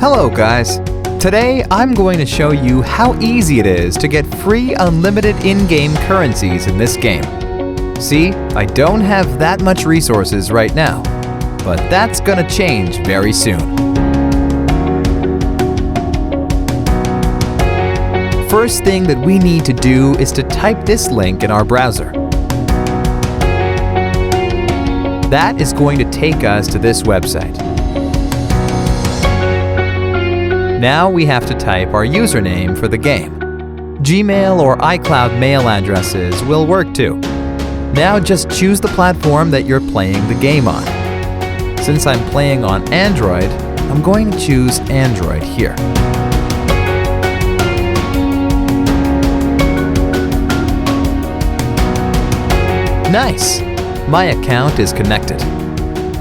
Hello guys! Today I'm going to show you how easy it is to get free unlimited in-game currencies in this game. See, I don't have that much resources right now, but that's gonna change very soon. First thing that we need to do is to type this link in our browser. That is going to take us to this website. Now we have to type our username for the game. Gmail or iCloud mail addresses will work too. Now just choose the platform that you're playing the game on. Since I'm playing on Android, I'm going to choose Android here. Nice! My account is connected.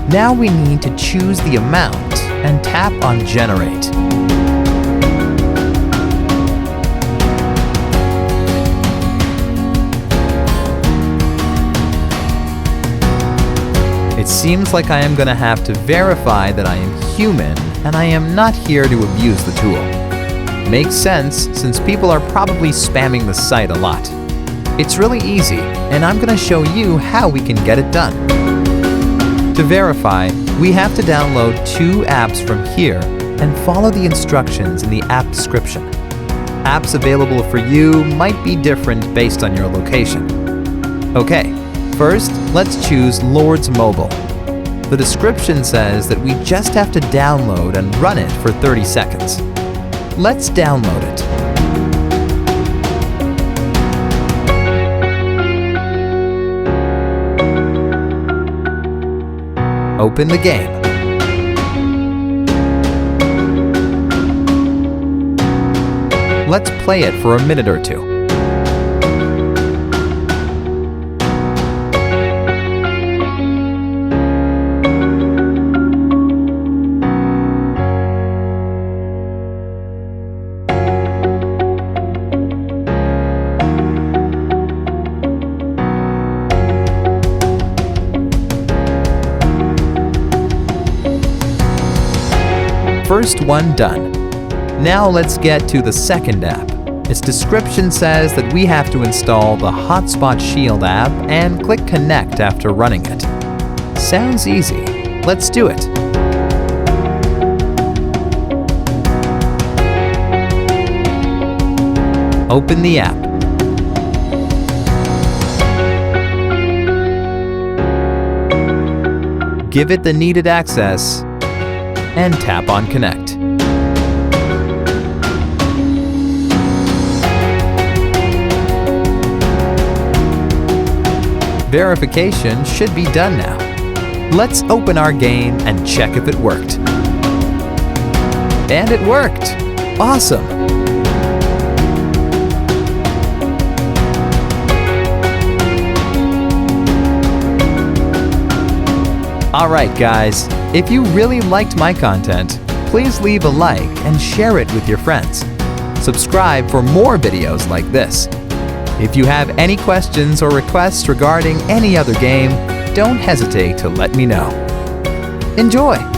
Now we need to choose the amount and tap on Generate. It seems like I am going to have to verify that I am human and I am not here to abuse the tool. Makes sense since people are probably spamming the site a lot. It's really easy and I'm going to show you how we can get it done. To verify, we have to download 2 apps from here and follow the instructions in the app description. Apps available for you might be different based on your location. Okay. First, let's choose Lord's Mobile. The description says that we just have to download and run it for 30 seconds. Let's download it. Open the game. Let's play it for a minute or two. First one done. Now let's get to the second app. Its description says that we have to install the Hotspot Shield app and click Connect after running it. Sounds easy. Let's do it. Open the app. Give it the needed access and tap on Connect. Verification should be done now. Let's open our game and check if it worked. And it worked! Awesome! Alright guys, if you really liked my content, please leave a like and share it with your friends. Subscribe for more videos like this. If you have any questions or requests regarding any other game, don't hesitate to let me know. Enjoy!